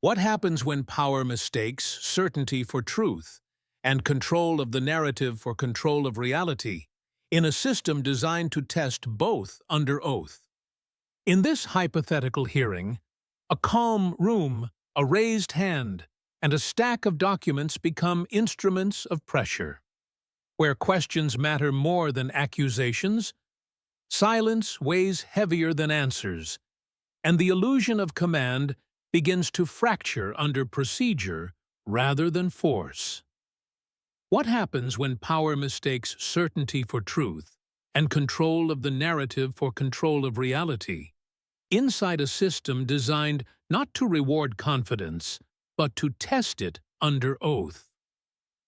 What happens when power mistakes certainty for truth and control of the narrative for control of reality in a system designed to test both under oath? In this hypothetical hearing, a calm room, a raised hand, and a stack of documents become instruments of pressure. Where questions matter more than accusations, silence weighs heavier than answers, and the illusion of command begins to fracture under procedure rather than force. What happens when power mistakes certainty for truth and control of the narrative for control of reality, inside a system designed not to reward confidence, but to test it under oath?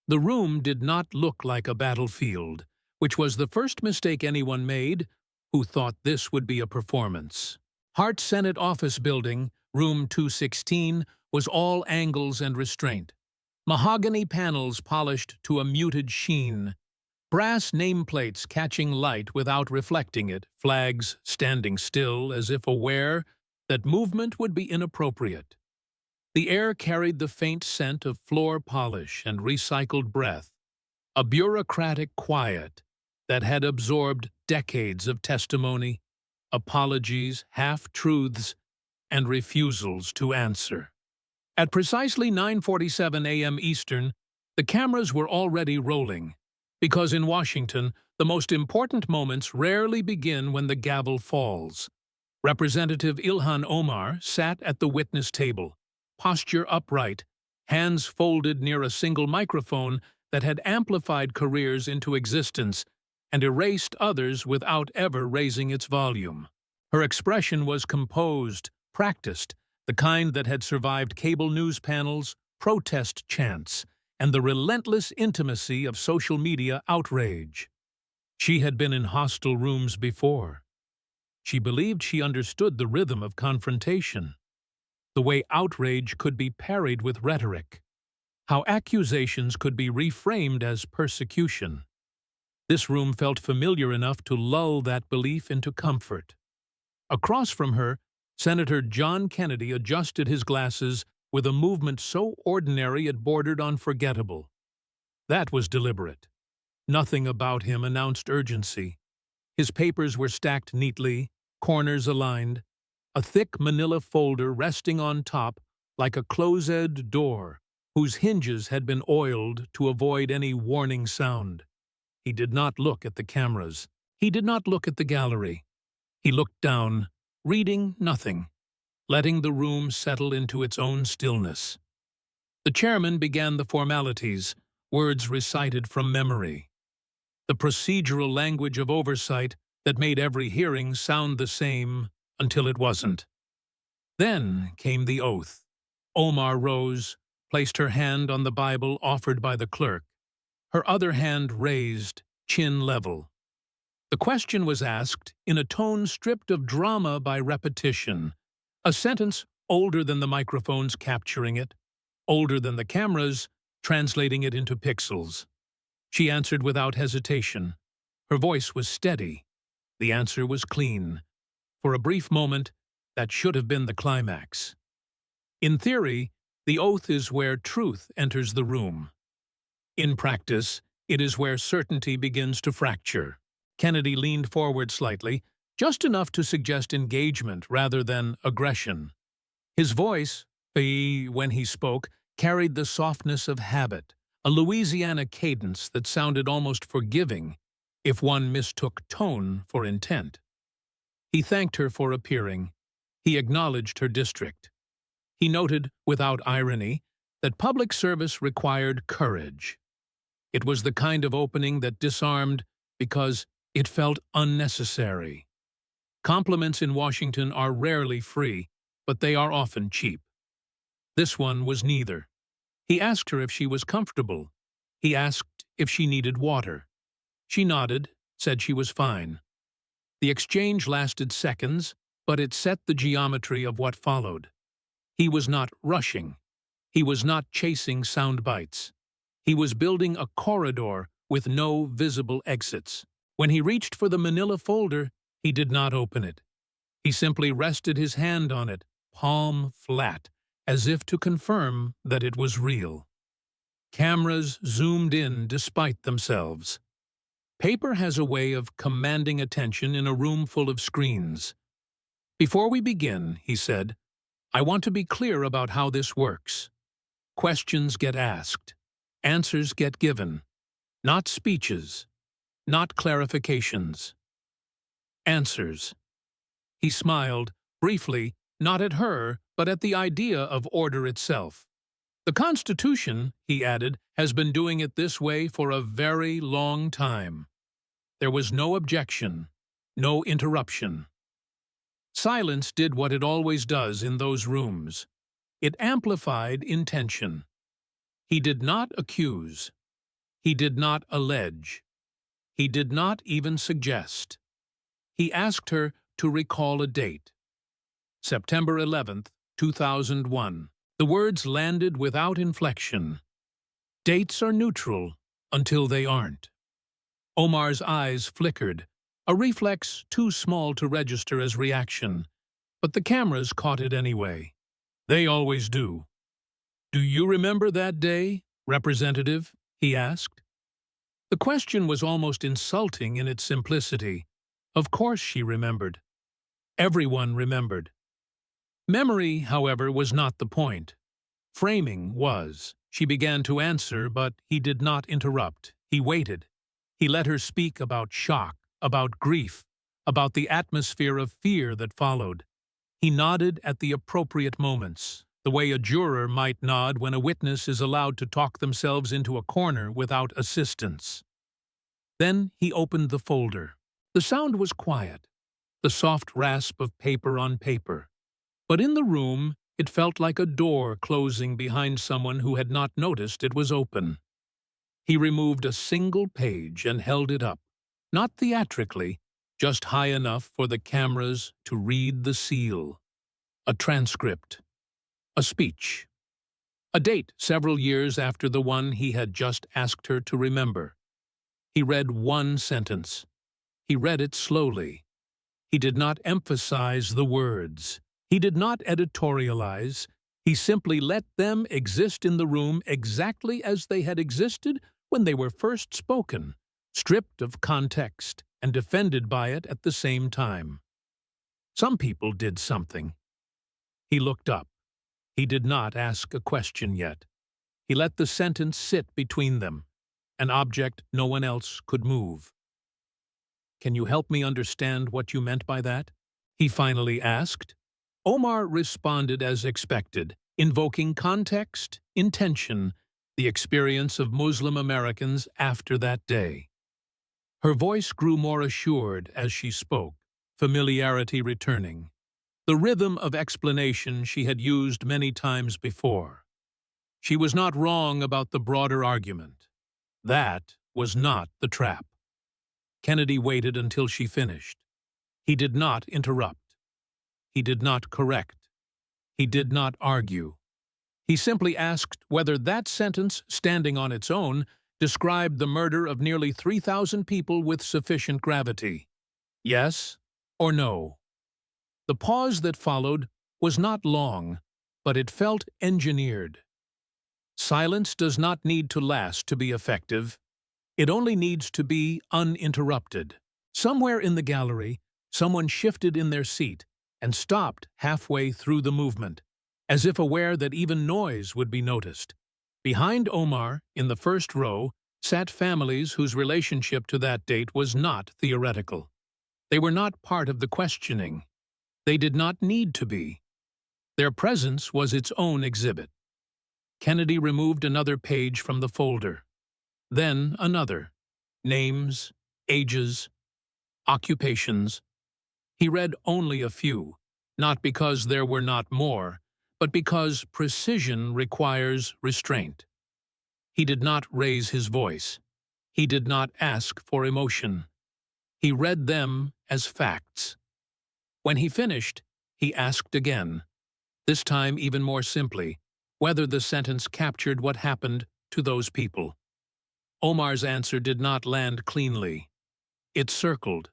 The room did not look like a battlefield, which was the first mistake anyone made who thought this would be a performance. Hart Senate Office Building, Room 216, was all angles and restraint. Mahogany panels polished to a muted sheen, brass nameplates catching light without reflecting it, flags standing still as if aware that movement would be inappropriate. The air carried the faint scent of floor polish and recycled breath, a bureaucratic quiet that had absorbed decades of testimony, apologies, half-truths, and refusals to answer. At precisely 9:47 a.m. Eastern, the cameras were already rolling, because in Washington, the most important moments rarely begin when the gavel falls. Representative Ilhan Omar sat at the witness table, posture upright, hands folded near a single microphone that had amplified careers into existence and erased others without ever raising its volume. Her expression was composed, practiced, the kind that had survived cable news panels, protest chants, and the relentless intimacy of social media outrage. She had been in hostile rooms before. She believed she understood the rhythm of confrontation, the way outrage could be parried with rhetoric, how accusations could be reframed as persecution. This room felt familiar enough to lull that belief into comfort. Across from her, Senator John Kennedy adjusted his glasses with a movement so ordinary it bordered on forgettable. That was deliberate. Nothing about him announced urgency. His papers were stacked neatly, corners aligned, a thick manila folder resting on top like a closed door whose hinges had been oiled to avoid any warning sound. He did not look at the cameras. He did not look at the gallery. He looked down, reading nothing, letting the room settle into its own stillness. The chairman began the formalities, words recited from memory. The procedural language of oversight that made every hearing sound the same until it wasn't. Then came the oath. Omar rose, placed her hand on the Bible offered by the clerk, her other hand raised, chin level. The question was asked in a tone stripped of drama by repetition, a sentence older than the microphones capturing it, older than the cameras translating it into pixels. She answered without hesitation. Her voice was steady. The answer was clean. For a brief moment, that should have been the climax. In theory, the oath is where truth enters the room. In practice, it is where certainty begins to fracture. Kennedy leaned forward slightly, just enough to suggest engagement rather than aggression. His voice, when he spoke, carried the softness of habit, a Louisiana cadence that sounded almost forgiving if one mistook tone for intent. He thanked her for appearing. He acknowledged her district. He noted, without irony, that public service required courage. It was the kind of opening that disarmed because it felt unnecessary. Compliments in Washington are rarely free, but they are often cheap. This one was neither. He asked her if she was comfortable. He asked if she needed water. She nodded, said she was fine. The exchange lasted seconds, but it set the geometry of what followed. He was not rushing. He was not chasing sound bites. He was building a corridor with no visible exits. When he reached for the manila folder, he did not open it. He simply rested his hand on it, palm flat, as if to confirm that it was real. Cameras zoomed in despite themselves. Paper has a way of commanding attention in a room full of screens. "Before we begin," he said, "I want to be clear about how this works. Questions get asked. Answers get given. Not speeches. Not clarifications. Answers." He smiled, briefly, not at her, but at the idea of order itself. "The Constitution," he added, "has been doing it this way for a very long time." There was no objection, no interruption. Silence did what it always does in those rooms. It amplified intention. He did not accuse. He did not allege. He did not even suggest. He asked her to recall a date. September 11th, 2001. The words landed without inflection. Dates are neutral until they aren't. Omar's eyes flickered, a reflex too small to register as reaction, but the cameras caught it anyway. They always do. "Do you remember that day, Representative?" he asked. The question was almost insulting in its simplicity. Of course she remembered. Everyone remembered. Memory, however, was not the point. Framing was. She began to answer, but he did not interrupt. He waited. He let her speak about shock, about grief, about the atmosphere of fear that followed. He nodded at the appropriate moments, the way a juror might nod when a witness is allowed to talk themselves into a corner without assistance. Then he opened the folder. The sound was quiet, the soft rasp of paper on paper. But in the room, it felt like a door closing behind someone who had not noticed it was open. He removed a single page and held it up, not theatrically, just high enough for the cameras to read the seal. A transcript. A speech. A date several years after the one he had just asked her to remember. He read one sentence. He read it slowly. He did not emphasize the words. He did not editorialize. He simply let them exist in the room exactly as they had existed when they were first spoken, stripped of context and defended by it at the same time. Some people did something. He looked up. He did not ask a question yet. He let the sentence sit between them, an object no one else could move. "Can you help me understand what you meant by that?" he finally asked. Omar responded as expected, invoking context, intention, the experience of Muslim Americans after that day. Her voice grew more assured as she spoke, familiarity returning, the rhythm of explanation she had used many times before. She was not wrong about the broader argument. That was not the trap. Kennedy waited until she finished. He did not interrupt. He did not correct. He did not argue. He simply asked whether that sentence, standing on its own, described the murder of nearly 3,000 people with sufficient gravity. Yes or no? The pause that followed was not long, but it felt engineered. Silence does not need to last to be effective. It only needs to be uninterrupted. Somewhere in the gallery, someone shifted in their seat and stopped halfway through the movement, as if aware that even noise would be noticed. Behind Omar, in the first row, sat families whose relationship to that date was not theoretical. They were not part of the questioning. They did not need to be. Their presence was its own exhibit. Kennedy removed another page from the folder. Then another. Names, ages, occupations. He read only a few, not because there were not more, but because precision requires restraint. He did not raise his voice. He did not ask for emotion. He read them as facts. When he finished, he asked again, this time even more simply, whether the sentence captured what happened to those people. Omar's answer did not land cleanly. It circled.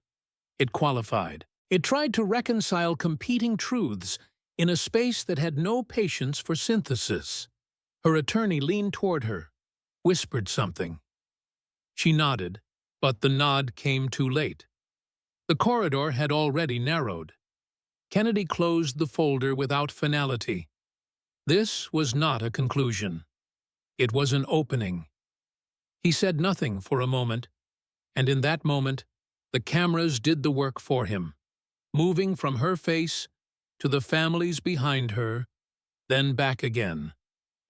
It qualified. It tried to reconcile competing truths, in a space that had no patience for synthesis. Her attorney leaned toward her, whispered something. She nodded, but the nod came too late. The corridor had already narrowed. Kennedy closed the folder without finality. This was not a conclusion. It was an opening. He said nothing for a moment, and in that moment, the cameras did the work for him, moving from her face to the families behind her, then back again,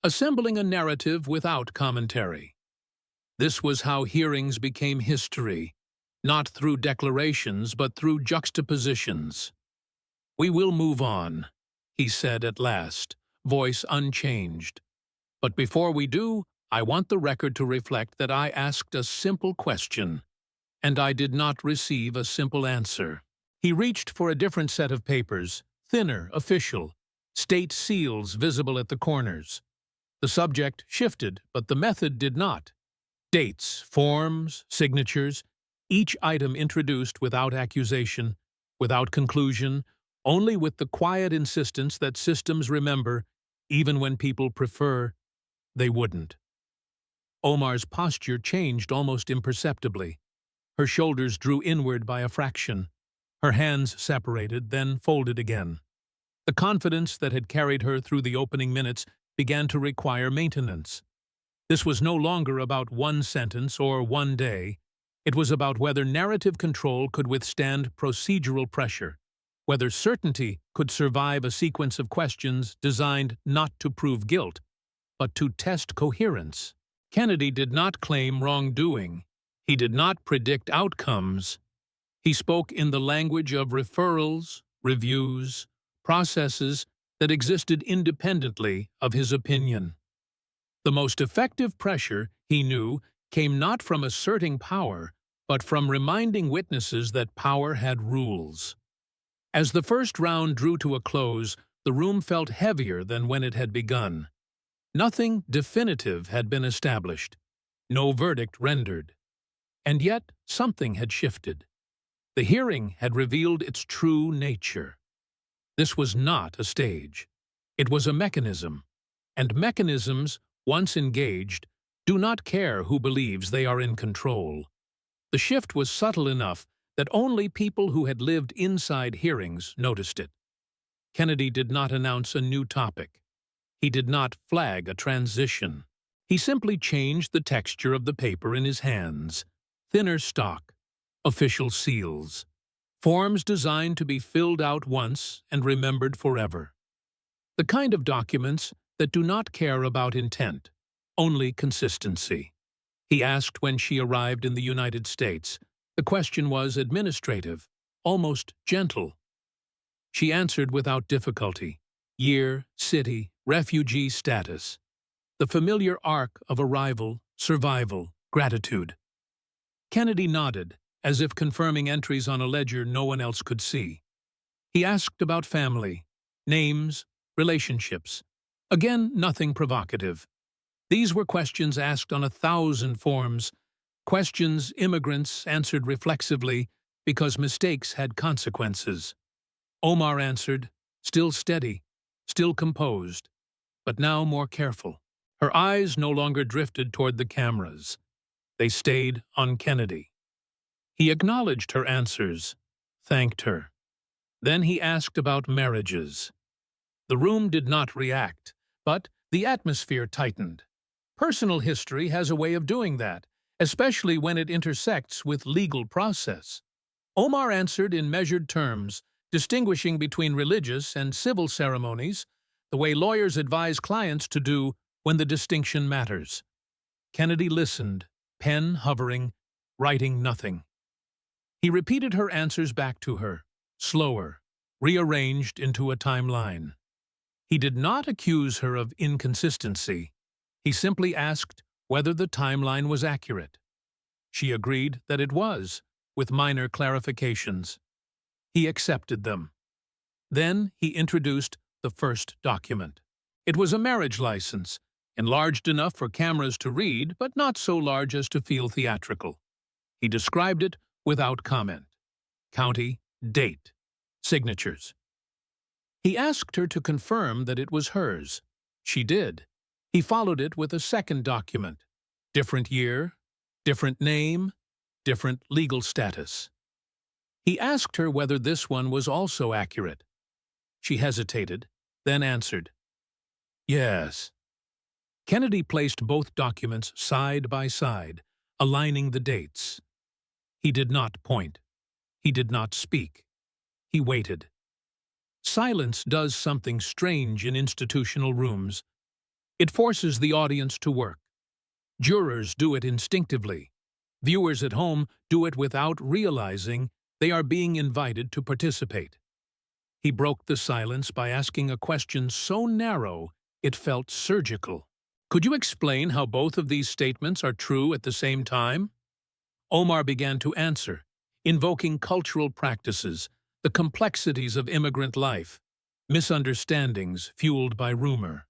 assembling a narrative without commentary. This was how hearings became history, not through declarations but through juxtapositions. "We will move on," he said at last, voice unchanged. "But before we do, I want the record to reflect that I asked a simple question, and I did not receive a simple answer." He reached for a different set of papers, thinner, official, state seals visible at the corners. The subject shifted, but the method did not. Dates, forms, signatures, each item introduced without accusation, without conclusion, only with the quiet insistence that systems remember, even when people prefer they wouldn't. Omar's posture changed almost imperceptibly. Her shoulders drew inward by a fraction. Her hands separated, then folded again. The confidence that had carried her through the opening minutes began to require maintenance. This was no longer about one sentence or one day. It was about whether narrative control could withstand procedural pressure, whether certainty could survive a sequence of questions designed not to prove guilt, but to test coherence. Kennedy did not claim wrongdoing. He did not predict outcomes. He spoke in the language of referrals, reviews, processes that existed independently of his opinion. The most effective pressure, he knew, came not from asserting power, but from reminding witnesses that power had rules. As the first round drew to a close, the room felt heavier than when it had begun. Nothing definitive had been established, no verdict rendered. And yet something had shifted. The hearing had revealed its true nature. This was not a stage. It was a mechanism, and mechanisms, once engaged, do not care who believes they are in control. The shift was subtle enough that only people who had lived inside hearings noticed it. Kennedy did not announce a new topic. He did not flag a transition. He simply changed the texture of the paper in his hands. Thinner stock, official seals, forms designed to be filled out once and remembered forever. The kind of documents that do not care about intent, only consistency. He asked when she arrived in the United States. The question was administrative, almost gentle. She answered without difficulty. Year, city, refugee status. The familiar arc of arrival, survival, gratitude. Kennedy nodded, as if confirming entries on a ledger no one else could see. He asked about family, names, relationships. Again, nothing provocative. These were questions asked on 1,000 forms, questions immigrants answered reflexively because mistakes had consequences. Omar answered, still steady, still composed, but now more careful. Her eyes no longer drifted toward the cameras. They stayed on Kennedy. He acknowledged her answers, thanked her. Then he asked about marriages. The room did not react, but the atmosphere tightened. Personal history has a way of doing that, especially when it intersects with legal process. Omar answered in measured terms, distinguishing between religious and civil ceremonies, the way lawyers advise clients to do when the distinction matters. Kennedy listened, pen hovering, writing nothing. He repeated her answers back to her, slower, rearranged into a timeline. He did not accuse her of inconsistency. He simply asked whether the timeline was accurate. She agreed that it was, with minor clarifications. He accepted them. Then he introduced the first document. It was a marriage license, enlarged enough for cameras to read, but not so large as to feel theatrical. He described it without comment. County, date, signatures. He asked her to confirm that it was hers. She did. He followed it with a second document. Different year, different name, different legal status. He asked her whether this one was also accurate. She hesitated, then answered, "Yes." Kennedy placed both documents side by side, aligning the dates. He did not point. He did not speak. He waited. Silence does something strange in institutional rooms. It forces the audience to work. Jurors do it instinctively. Viewers at home do it without realizing they are being invited to participate. He broke the silence by asking a question so narrow it felt surgical. "Could you explain how both of these statements are true at the same time?" Omar began to answer, invoking cultural practices, the complexities of immigrant life, misunderstandings fueled by rumor.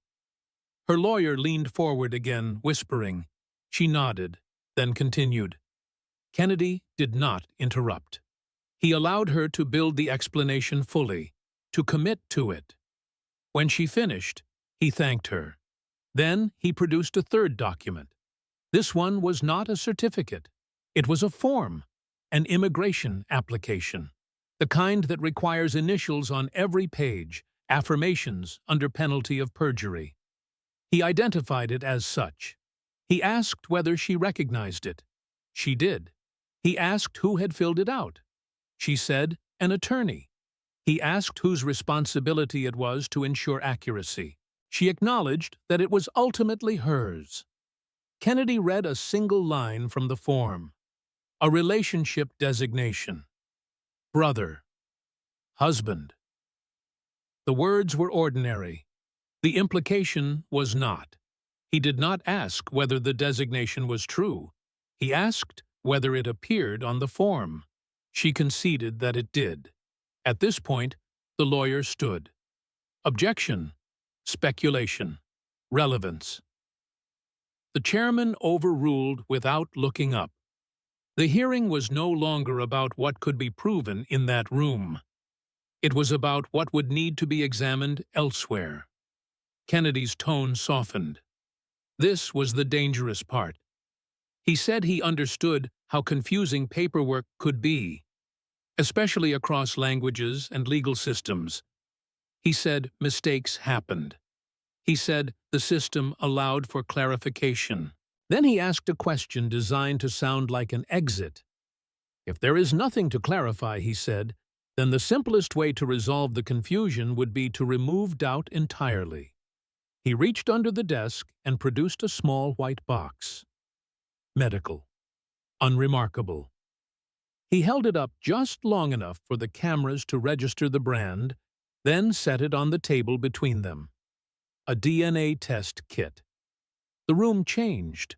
Her lawyer leaned forward again, whispering. She nodded, then continued. Kennedy did not interrupt. He allowed her to build the explanation fully, to commit to it. When she finished, he thanked her. Then he produced a third document. This one was not a certificate. It was a form, an immigration application, the kind that requires initials on every page, affirmations under penalty of perjury. He identified it as such. He asked whether she recognized it. She did. He asked who had filled it out. She said, an attorney. He asked whose responsibility it was to ensure accuracy. She acknowledged that it was ultimately hers. Kennedy read a single line from the form. A relationship designation. Brother. Husband. The words were ordinary. The implication was not. He did not ask whether the designation was true. He asked whether it appeared on the form. She conceded that it did. At this point, the lawyer stood. Objection. Speculation. Relevance. The chairman overruled without looking up. The hearing was no longer about what could be proven in that room. It was about what would need to be examined elsewhere. Kennedy's tone softened. This was the dangerous part. He said he understood how confusing paperwork could be, especially across languages and legal systems. He said mistakes happened. He said the system allowed for clarification. Then he asked a question designed to sound like an exit. If there is nothing to clarify, he said, then the simplest way to resolve the confusion would be to remove doubt entirely. He reached under the desk and produced a small white box. Medical. Unremarkable. He held it up just long enough for the cameras to register the brand, then set it on the table between them. A DNA test kit. The room changed,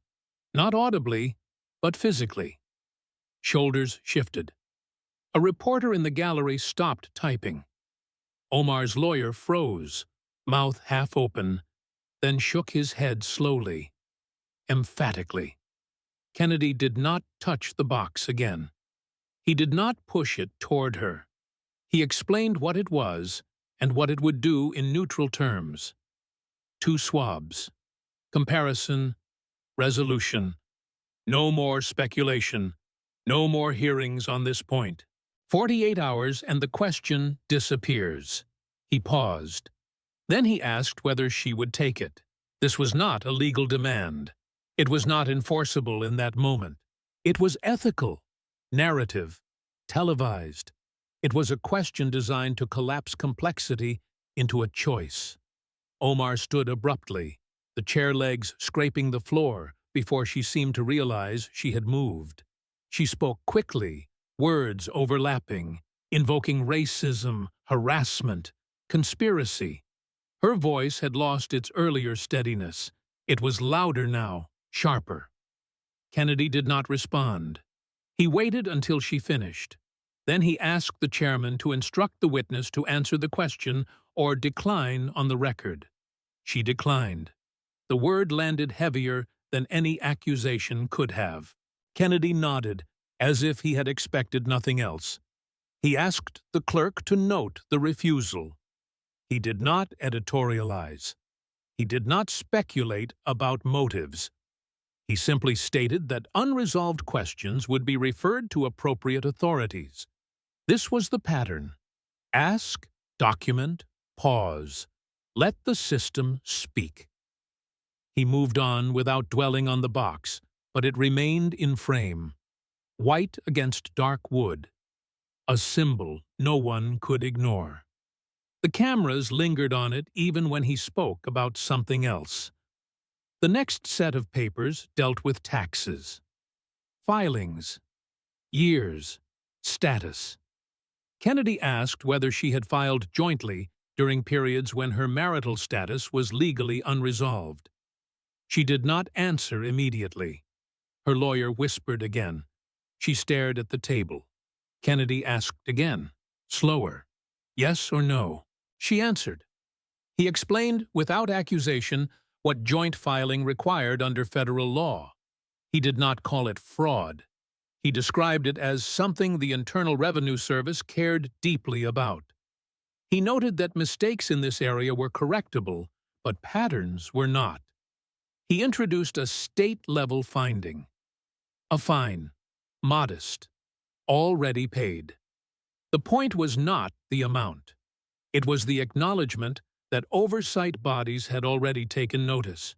not audibly, but physically. Shoulders shifted. A reporter in the gallery stopped typing. Omar's lawyer froze, mouth half open, then shook his head slowly, emphatically. Kennedy did not touch the box again. He did not push it toward her. He explained what it was and what it would do in neutral terms. 2 swabs. Comparison. Resolution. No more speculation. No more hearings on this point. 48 hours and the question disappears. He paused. Then he asked whether she would take it. This was not a legal demand. It was not enforceable in that moment. It was ethical, narrative, televised. It was a question designed to collapse complexity into a choice. Omar stood abruptly, the chair legs scraping the floor before she seemed to realize she had moved. She spoke quickly, words overlapping, invoking racism, harassment, conspiracy. Her voice had lost its earlier steadiness. It was louder now, sharper. Kennedy did not respond. He waited until she finished. Then he asked the chairman to instruct the witness to answer the question or decline on the record. She declined. The word landed heavier than any accusation could have. Kennedy nodded, as if he had expected nothing else. He asked the clerk to note the refusal. He did not editorialize. He did not speculate about motives. He simply stated that unresolved questions would be referred to appropriate authorities. This was the pattern. Ask, document, pause. Let the system speak. He moved on without dwelling on the box, but it remained in frame, white against dark wood, a symbol no one could ignore. The cameras lingered on it even when he spoke about something else. The next set of papers dealt with taxes, filings, years, status. Kennedy asked whether she had filed jointly during periods when her marital status was legally unresolved. She did not answer immediately. Her lawyer whispered again. She stared at the table. Kennedy asked again, slower, yes or no. She answered. He explained, without accusation, what joint filing required under federal law. He did not call it fraud. He described it as something the Internal Revenue Service cared deeply about. He noted that mistakes in this area were correctable, but patterns were not. He introduced a state-level finding. A fine, modest, already paid. The point was not the amount. It was the acknowledgement that oversight bodies had already taken notice.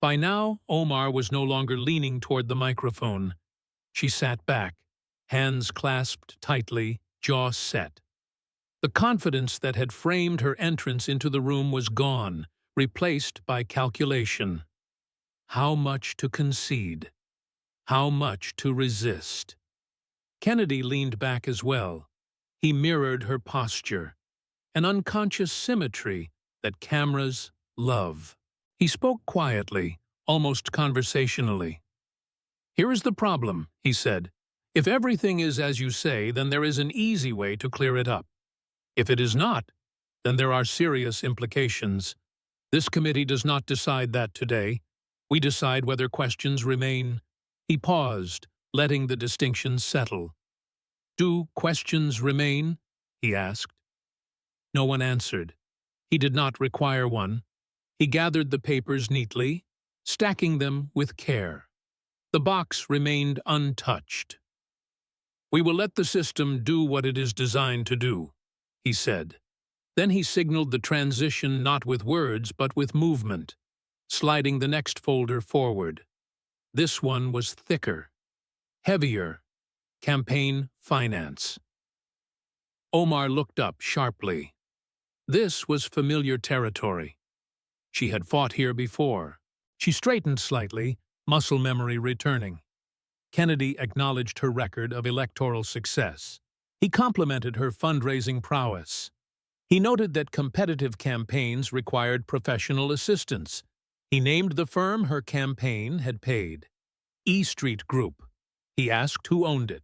By now, Omar was no longer leaning toward the microphone. She sat back, hands clasped tightly, jaw set. The confidence that had framed her entrance into the room was gone, replaced by calculation. How much to concede? How much to resist? Kennedy leaned back as well. He mirrored her posture, an unconscious symmetry that cameras love. He spoke quietly, almost conversationally. "Here is the problem," he said. "If everything is as you say, then there is an easy way to clear it up. If it is not, then there are serious implications. This committee does not decide that today. We decide whether questions remain." He paused, letting the distinctions settle. "Do questions remain?" he asked. No one answered. He did not require one. He gathered the papers neatly, stacking them with care. The box remained untouched. "We will let the system do what it is designed to do," he said. Then he signaled the transition not with words but with movement, sliding the next folder forward. This one was thicker, heavier, campaign finance. Omar looked up sharply. This was familiar territory. She had fought here before. She straightened slightly, muscle memory returning. Kennedy acknowledged her record of electoral success. He complimented her fundraising prowess. He noted that competitive campaigns required professional assistance. He named the firm her campaign had paid. E Street Group. He asked who owned it.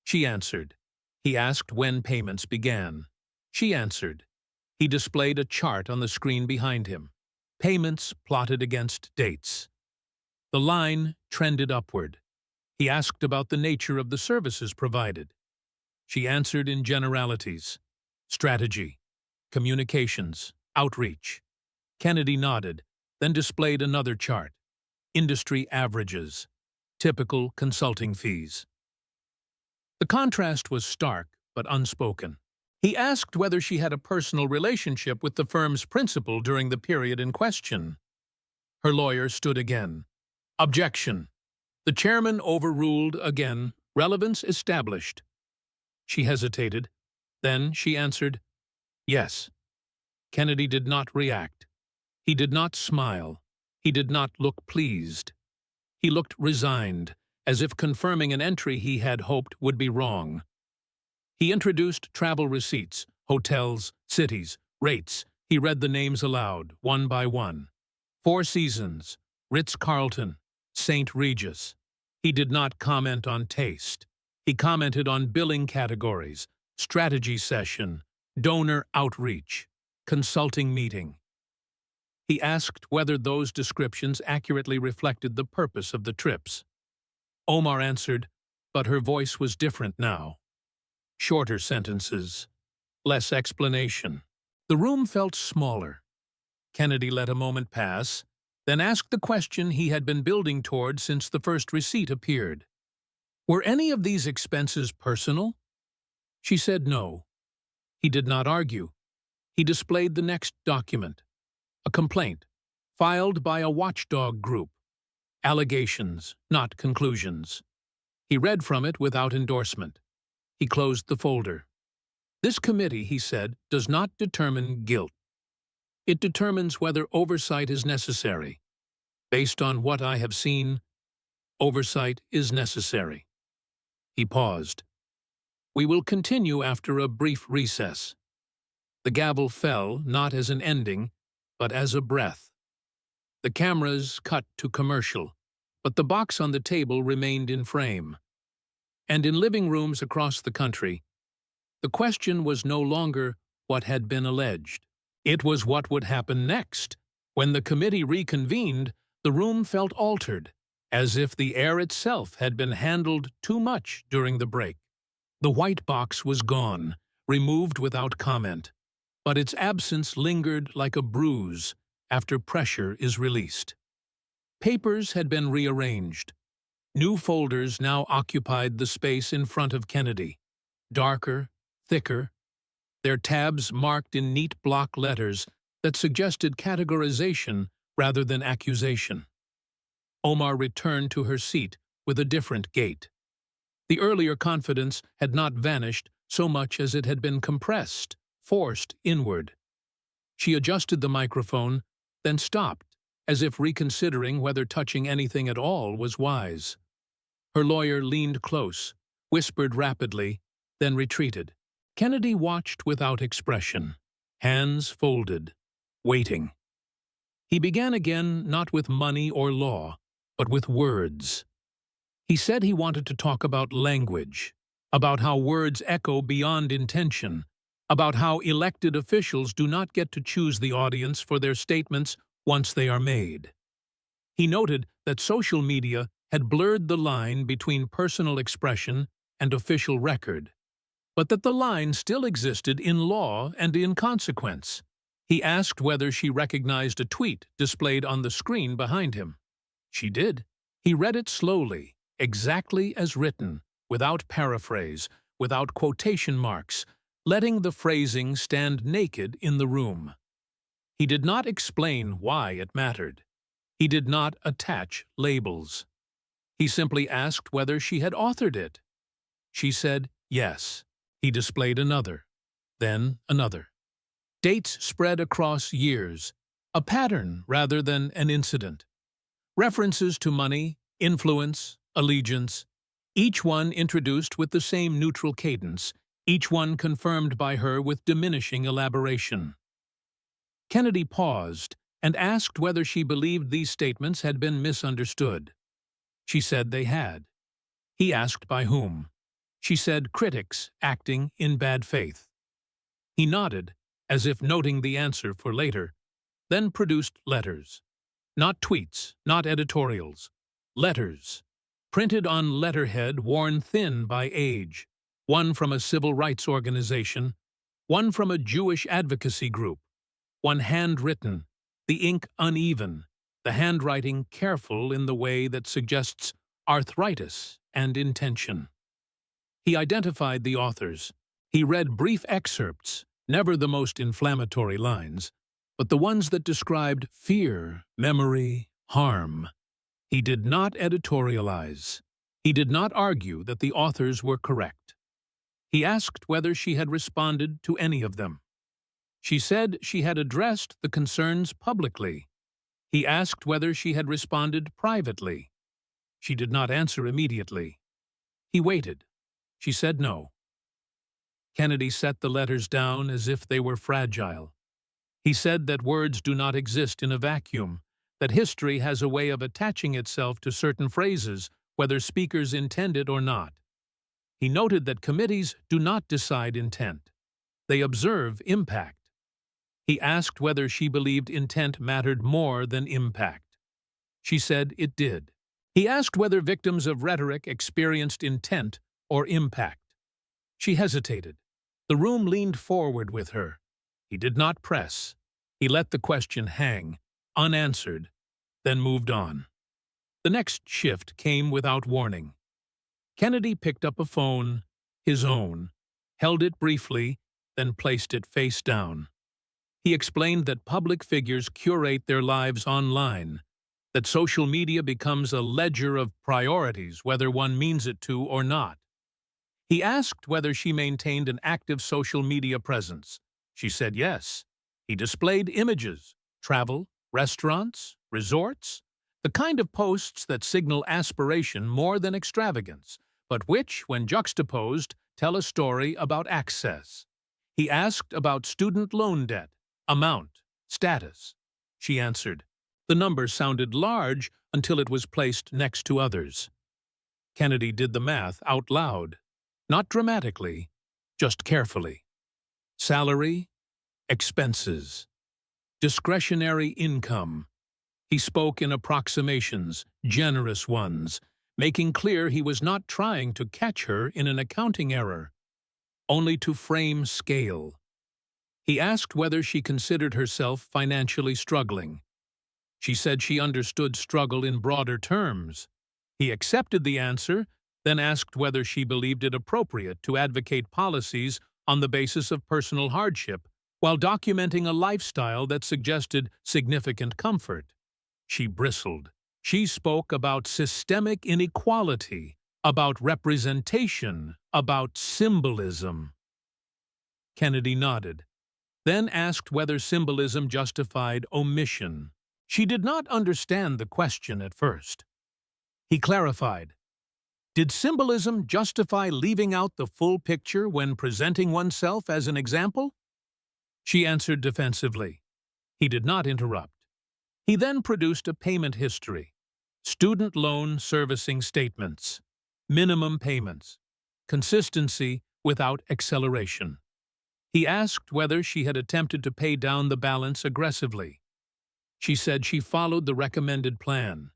She answered. He asked when payments began. She answered. He displayed a chart on the screen behind him. Payments plotted against dates. The line trended upward. He asked about the nature of the services provided. She answered in generalities. Strategy, communications, outreach. Kennedy nodded, then displayed another chart. Industry averages. Typical consulting fees. The contrast was stark but unspoken. He asked whether she had a personal relationship with the firm's principal during the period in question. Her lawyer stood again. Objection. The chairman overruled again. Relevance established. She hesitated. Then she answered, yes. Kennedy did not react. He did not smile. He did not look pleased. He looked resigned, as if confirming an entry he had hoped would be wrong. He introduced travel receipts, hotels, cities, rates. He read the names aloud, one by one. Four Seasons, Ritz-Carlton, St. Regis. He did not comment on taste. He commented on billing categories, strategy session, donor outreach, consulting meeting. He asked whether those descriptions accurately reflected the purpose of the trips. Omar answered, but her voice was different now. Shorter sentences, less explanation. The room felt smaller. Kennedy let a moment pass, then asked the question he had been building toward since the first receipt appeared. Were any of these expenses personal? She said no. He did not argue. He displayed the next document, a complaint, filed by a watchdog group. Allegations, not conclusions. He read from it without endorsement. He closed the folder. This committee, he said, does not determine guilt. It determines whether oversight is necessary. Based on what I have seen, oversight is necessary. He paused. We will continue after a brief recess. The gavel fell, not as an ending, but as a breath. The cameras cut to commercial, but the box on the table remained in frame. And in living rooms across the country, the question was no longer what had been alleged. It was what would happen next. When the committee reconvened, the room felt altered, as if the air itself had been handled too much during the break. The white box was gone, removed without comment, but its absence lingered like a bruise after pressure is released. Papers had been rearranged. New folders now occupied the space in front of Kennedy, darker, thicker, their tabs marked in neat block letters that suggested categorization rather than accusation. Omar returned to her seat with a different gait. The earlier confidence had not vanished so much as it had been compressed, forced inward. She adjusted the microphone, then stopped, as if reconsidering whether touching anything at all was wise. Her lawyer leaned close, whispered rapidly, then retreated. Kennedy watched without expression, hands folded, waiting. He began again not with money or law, but with words. He said he wanted to talk about language, about how words echo beyond intention, about how elected officials do not get to choose the audience for their statements once they are made. He noted that social media had blurred the line between personal expression and official record, but that the line still existed in law and in consequence. He asked whether she recognized a tweet displayed on the screen behind him. She did. He read it slowly, exactly as written, without paraphrase, without quotation marks, letting the phrasing stand naked in the room. He did not explain why it mattered. He did not attach labels. He simply asked whether she had authored it. She said yes. He displayed another, then another. Dates spread across years, a pattern rather than an incident. References to money, influence, allegiance, each one introduced with the same neutral cadence, each one confirmed by her with diminishing elaboration. Kennedy paused and asked whether she believed these statements had been misunderstood. She said they had. He asked by whom. She said critics acting in bad faith. He nodded, as if noting the answer for later, then produced letters. Not tweets, not editorials. Letters, printed on letterhead worn thin by age, one from a civil rights organization, one from a Jewish advocacy group, one handwritten, the ink uneven, the handwriting careful in the way that suggests arthritis and intention. He identified the authors. He read brief excerpts, never the most inflammatory lines, but the ones that described fear, memory, harm. He did not editorialize. He did not argue that the authors were correct. He asked whether she had responded to any of them. She said she had addressed the concerns publicly. He asked whether she had responded privately. She did not answer immediately. He waited. She said no. Kennedy set the letters down as if they were fragile. He said that words do not exist in a vacuum, that history has a way of attaching itself to certain phrases, whether speakers intend it or not. He noted that committees do not decide intent. They observe impact. He asked whether she believed intent mattered more than impact. She said it did. He asked whether victims of rhetoric experienced intent or impact. She hesitated. The room leaned forward with her. He did not press. He let the question hang, unanswered, then moved on. The next shift came without warning. Kennedy picked up a phone, his own, held it briefly, then placed it face down. He explained that public figures curate their lives online, that social media becomes a ledger of priorities, whether one means it to or not. He asked whether she maintained an active social media presence. She said yes. He displayed images, travel, restaurants, resorts, the kind of posts that signal aspiration more than extravagance, but which, when juxtaposed, tell a story about access. He asked about student loan debt, amount, status. She answered. The number sounded large until it was placed next to others. Kennedy did the math out loud, not dramatically, just carefully. Salary, expenses, discretionary income. He spoke in approximations, generous ones, making clear he was not trying to catch her in an accounting error, only to frame scale. He asked whether she considered herself financially struggling. She said she understood struggle in broader terms. He accepted the answer, then asked whether she believed it appropriate to advocate policies on the basis of personal hardship while documenting a lifestyle that suggested significant comfort. She bristled. She spoke about systemic inequality, about representation, about symbolism. Kennedy nodded, then asked whether symbolism justified omission. She did not understand the question at first. He clarified. Did symbolism justify leaving out the full picture when presenting oneself as an example? She answered defensively. He did not interrupt. He then produced a payment history, student loan servicing statements, minimum payments, consistency without acceleration. He asked whether she had attempted to pay down the balance aggressively. She said she followed the recommended plan.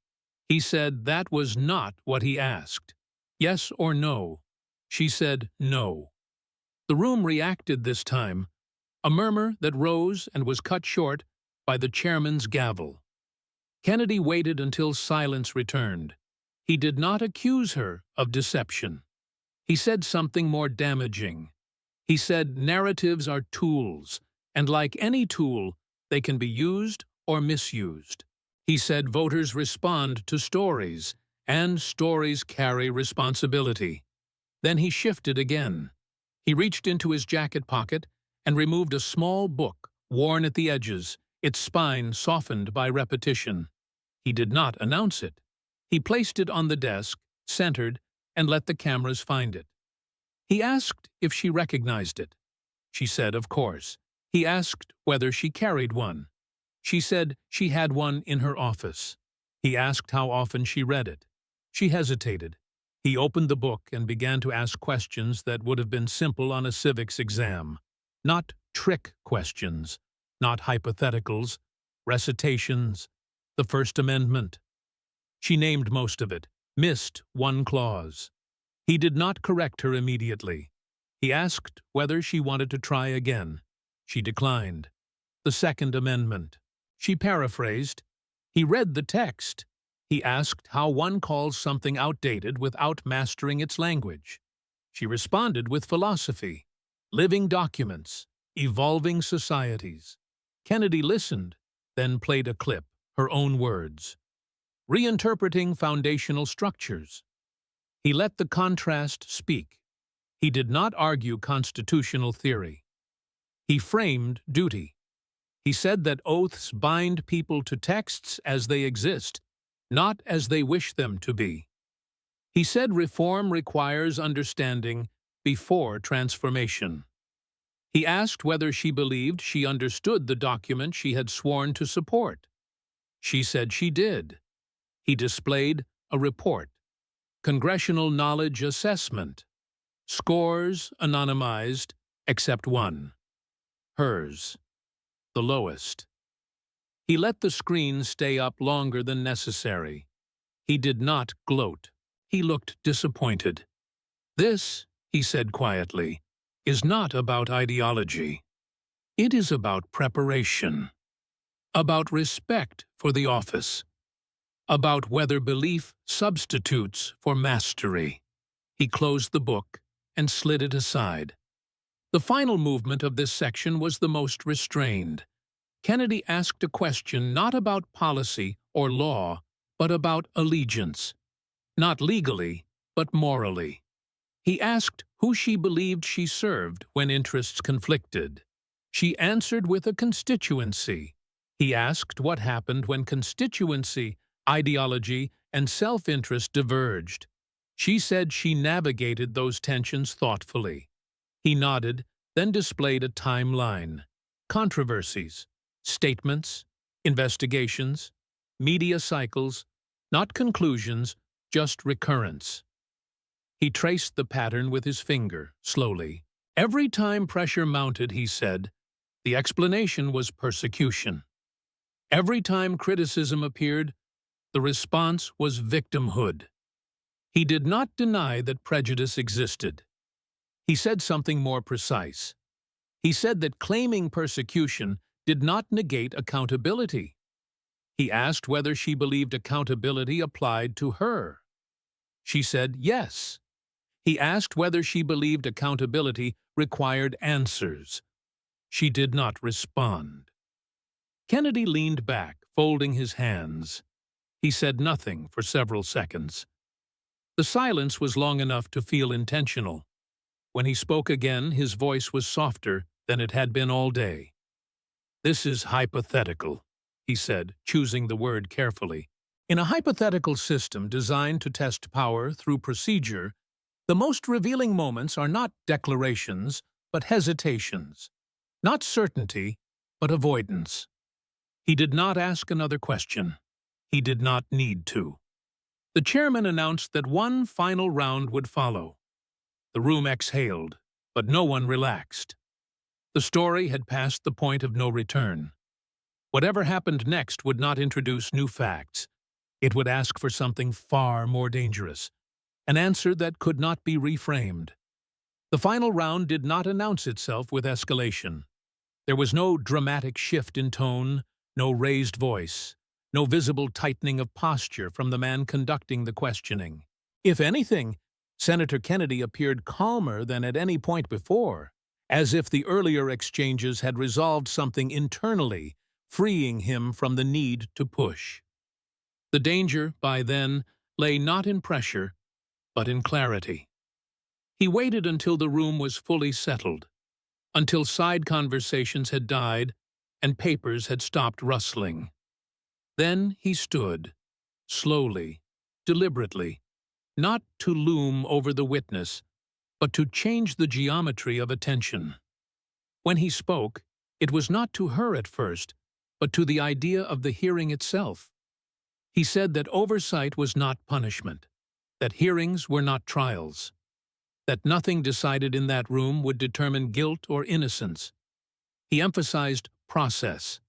He said that was not what he asked. Yes or no? She said no. The room reacted this time, a murmur that rose and was cut short by the chairman's gavel. Kennedy waited until silence returned. He did not accuse her of deception. He said something more damaging. He said narratives are tools, and like any tool, they can be used or misused. He said voters respond to stories, and stories carry responsibility. Then he shifted again. He reached into his jacket pocket and removed a small book, worn at the edges, its spine softened by repetition. He did not announce it. He placed it on the desk, centered, and let the cameras find it. He asked if she recognized it. She said, of course. He asked whether she carried one. She said she had one in her office. He asked how often she read it. She hesitated. He opened the book and began to ask questions that would have been simple on a civics exam. Not trick questions, not hypotheticals, recitations, the First Amendment. She named most of it, missed one clause. He did not correct her immediately. He asked whether she wanted to try again. She declined. The Second Amendment. She paraphrased. He read the text. He asked how one calls something outdated without mastering its language. She responded with philosophy, living documents, evolving societies. Kennedy listened, then played a clip, her own words. Reinterpreting foundational structures. He let the contrast speak. He did not argue constitutional theory. He framed duty. He said that oaths bind people to texts as they exist, not as they wish them to be. He said reform requires understanding before transformation. He asked whether she believed she understood the document she had sworn to support. She said she did. He displayed a report, Congressional Knowledge Assessment, scores anonymized except one, hers, the lowest. He let the screen stay up longer than necessary. He did not gloat. He looked disappointed. This, he said quietly, is not about ideology. It is about preparation, about respect for the office, about whether belief substitutes for mastery. He closed the book and slid it aside. The final movement of this section was the most restrained. Kennedy asked a question not about policy or law, but about allegiance. Not legally, but morally. He asked who she believed she served when interests conflicted. She answered with a constituency. He asked what happened when constituency, ideology, and self-interest diverged. She said she navigated those tensions thoughtfully. He nodded, then displayed a timeline. Controversies, statements, investigations, media cycles, not conclusions, just recurrence. He traced the pattern with his finger, slowly. Every time pressure mounted, he said, the explanation was persecution. Every time criticism appeared, the response was victimhood. He did not deny that prejudice existed. He said something more precise. He said that claiming persecution did not negate accountability. He asked whether she believed accountability applied to her. She said yes. He asked whether she believed accountability required answers. She did not respond. Kennedy leaned back, folding his hands. He said nothing for several seconds. The silence was long enough to feel intentional. When he spoke again, his voice was softer than it had been all day. "This is hypothetical," he said, choosing the word carefully. In a hypothetical system designed to test power through procedure, the most revealing moments are not declarations, but hesitations. Not certainty, but avoidance. He did not ask another question. He did not need to. The chairman announced that one final round would follow. The room exhaled, but no one relaxed. The story had passed the point of no return. Whatever happened next would not introduce new facts. It would ask for something far more dangerous, an answer that could not be reframed. The final round did not announce itself with escalation. There was no dramatic shift in tone, no raised voice, no visible tightening of posture from the man conducting the questioning. If anything, Senator Kennedy appeared calmer than at any point before, as if the earlier exchanges had resolved something internally, freeing him from the need to push. The danger, by then, lay not in pressure, but in clarity. He waited until the room was fully settled, until side conversations had died and papers had stopped rustling. Then he stood, slowly, deliberately, not to loom over the witness, but to change the geometry of attention. When he spoke, it was not to her at first, but to the idea of the hearing itself. He said that oversight was not punishment, that hearings were not trials, that nothing decided in that room would determine guilt or innocence. He emphasized process,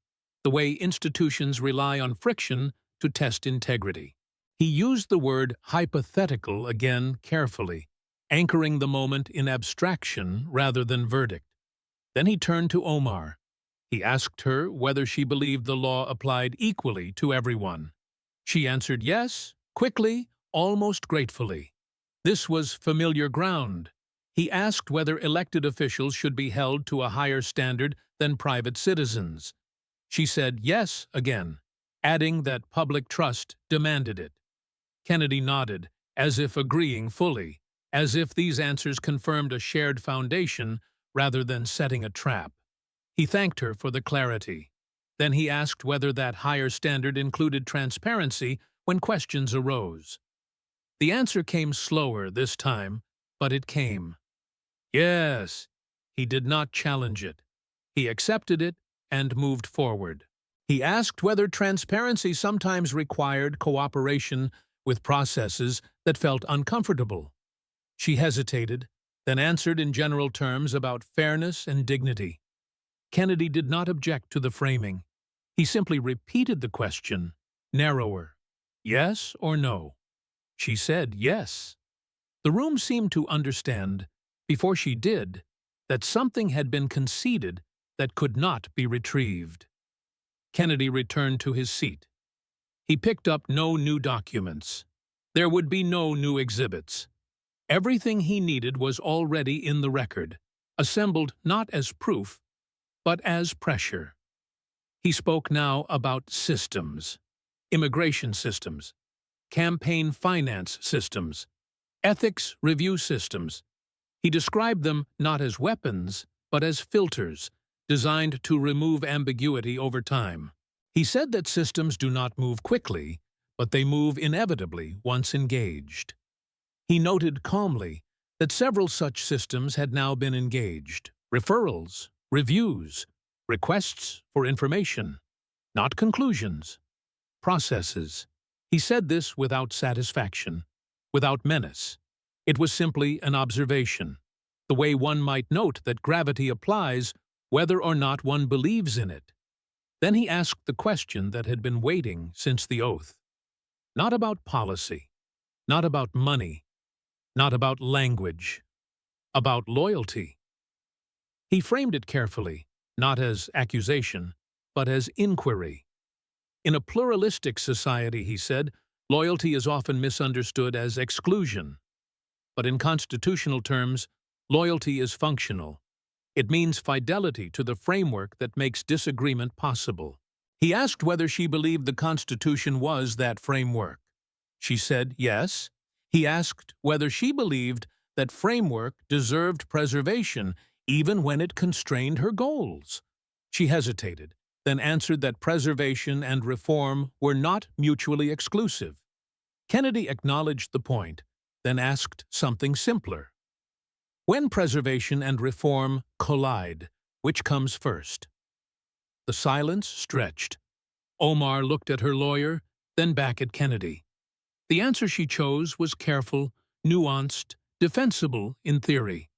the way institutions rely on friction to test integrity. He used the word hypothetical again carefully, anchoring the moment in abstraction rather than verdict. Then he turned to Omar. He asked her whether she believed the law applied equally to everyone. She answered yes, quickly, almost gratefully. This was familiar ground. He asked whether elected officials should be held to a higher standard than private citizens. She said yes again, adding that public trust demanded it. Kennedy nodded, as if agreeing fully, as if these answers confirmed a shared foundation rather than setting a trap. He thanked her for the clarity. Then he asked whether that higher standard included transparency when questions arose. The answer came slower this time, but it came. Yes. He did not challenge it. He accepted it and moved forward. He asked whether transparency sometimes required cooperation with processes that felt uncomfortable. She hesitated, then answered in general terms about fairness and dignity. Kennedy did not object to the framing. He simply repeated the question, narrower. Yes or no? She said yes. The room seemed to understand, before she did, that something had been conceded that could not be retrieved. Kennedy returned to his seat. He picked up no new documents. There would be no new exhibits. Everything he needed was already in the record, assembled not as proof, but as pressure. He spoke now about systems, immigration systems, campaign finance systems, ethics review systems. He described them not as weapons, but as filters, designed to remove ambiguity over time. He said that systems do not move quickly, but they move inevitably once engaged. He noted calmly that several such systems had now been engaged: referrals, reviews, requests for information, not conclusions, processes. He said this without satisfaction, without menace. It was simply an observation, the way one might note that gravity applies whether or not one believes in it. Then he asked the question that had been waiting since the oath. Not about policy, not about money, not about language, about loyalty. He framed it carefully, not as accusation, but as inquiry. In a pluralistic society, he said, loyalty is often misunderstood as exclusion. But in constitutional terms, loyalty is functional. It means fidelity to the framework that makes disagreement possible. He asked whether she believed the Constitution was that framework. She said yes. He asked whether she believed that framework deserved preservation even when it constrained her goals. She hesitated, then answered that preservation and reform were not mutually exclusive. Kennedy acknowledged the point, then asked something simpler. When preservation and reform collide, which comes first? The silence stretched. Omar looked at her lawyer, then back at Kennedy. The answer she chose was careful, nuanced, defensible in theory.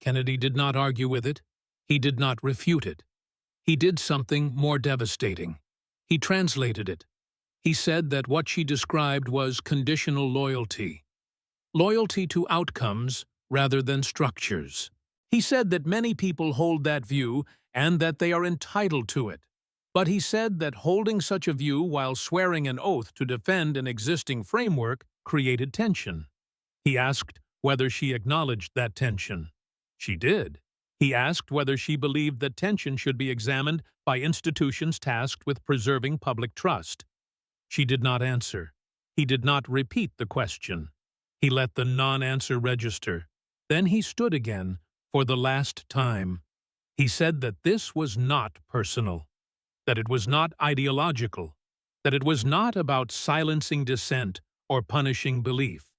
Kennedy did not argue with it. He did not refute it. He did something more devastating. He translated it. He said that what she described was conditional loyalty. Loyalty to outcomes rather than structures. He said that many people hold that view and that they are entitled to it. But he said that holding such a view while swearing an oath to defend an existing framework created tension. He asked whether she acknowledged that tension. She did. He asked whether she believed that tension should be examined by institutions tasked with preserving public trust. She did not answer. He did not repeat the question. He let the non-answer register. Then he stood again for the last time. He said that this was not personal, that it was not ideological, that it was not about silencing dissent or punishing belief.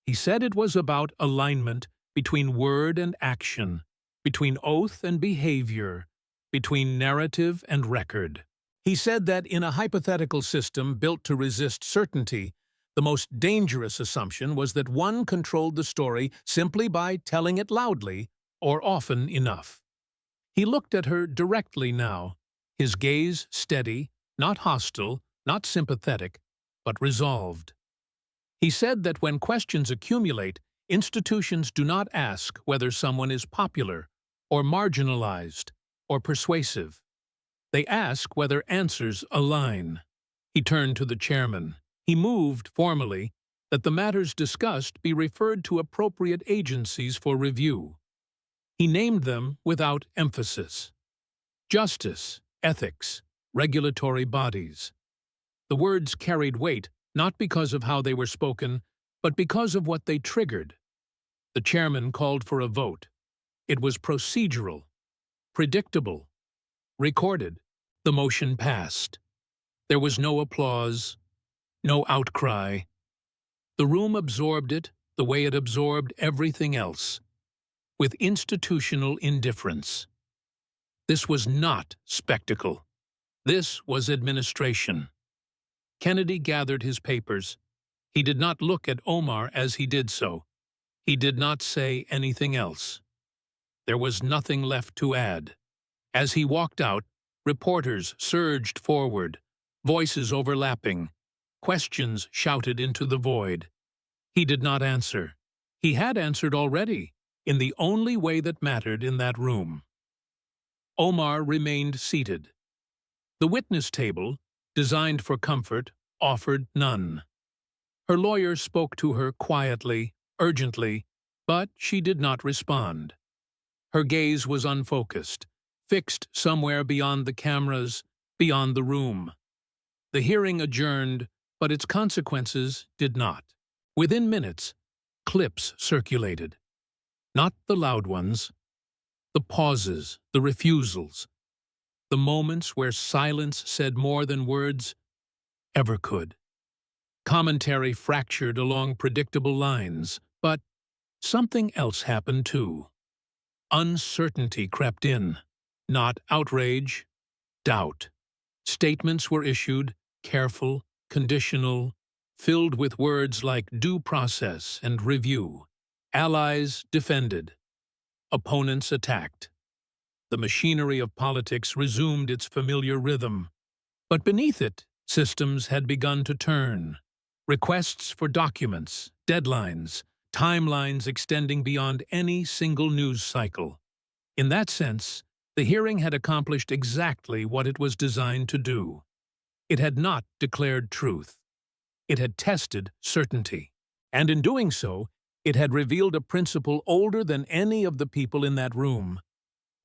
He said it was about alignment between word and action, between oath and behavior, between narrative and record. He said that in a hypothetical system built to resist certainty, the most dangerous assumption was that one controlled the story simply by telling it loudly or often enough. He looked at her directly now, his gaze steady, not hostile, not sympathetic, but resolved. He said that when questions accumulate, institutions do not ask whether someone is popular or marginalized or persuasive. They ask whether answers align. He turned to the chairman. He moved formally that the matters discussed be referred to appropriate agencies for review. He named them without emphasis: justice, ethics, regulatory bodies. The words carried weight not because of how they were spoken, but because of what they triggered. The chairman called for a vote. It was procedural, predictable, recorded. The motion passed. There was no applause, no outcry. The room absorbed it the way it absorbed everything else, with institutional indifference. This was not spectacle. This was administration. Kennedy gathered his papers. He did not look at Omar as he did so. He did not say anything else. There was nothing left to add. As he walked out, reporters surged forward, voices overlapping, questions shouted into the void. He did not answer. He had answered already, in the only way that mattered in that room. Omar remained seated. The witness table, designed for comfort, offered none. Her lawyer spoke to her quietly, urgently, but she did not respond. Her gaze was unfocused, fixed somewhere beyond the cameras, beyond the room. The hearing adjourned, but its consequences did not. Within minutes, clips circulated. Not the loud ones. The pauses, the refusals. The moments where silence said more than words ever could. Commentary fractured along predictable lines, but something else happened too. Uncertainty crept in. Not outrage, doubt. Statements were issued, careful, conditional, filled with words like due process and review. Allies defended. Opponents attacked. The machinery of politics resumed its familiar rhythm. But beneath it, systems had begun to turn. Requests for documents, deadlines, timelines extending beyond any single news cycle. In that sense, the hearing had accomplished exactly what it was designed to do. It had not declared truth. It had tested certainty. And in doing so, it had revealed a principle older than any of the people in that room,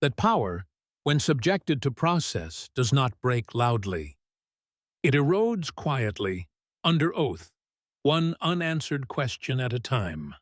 that power, when subjected to process, does not break loudly. It erodes quietly, under oath, one unanswered question at a time.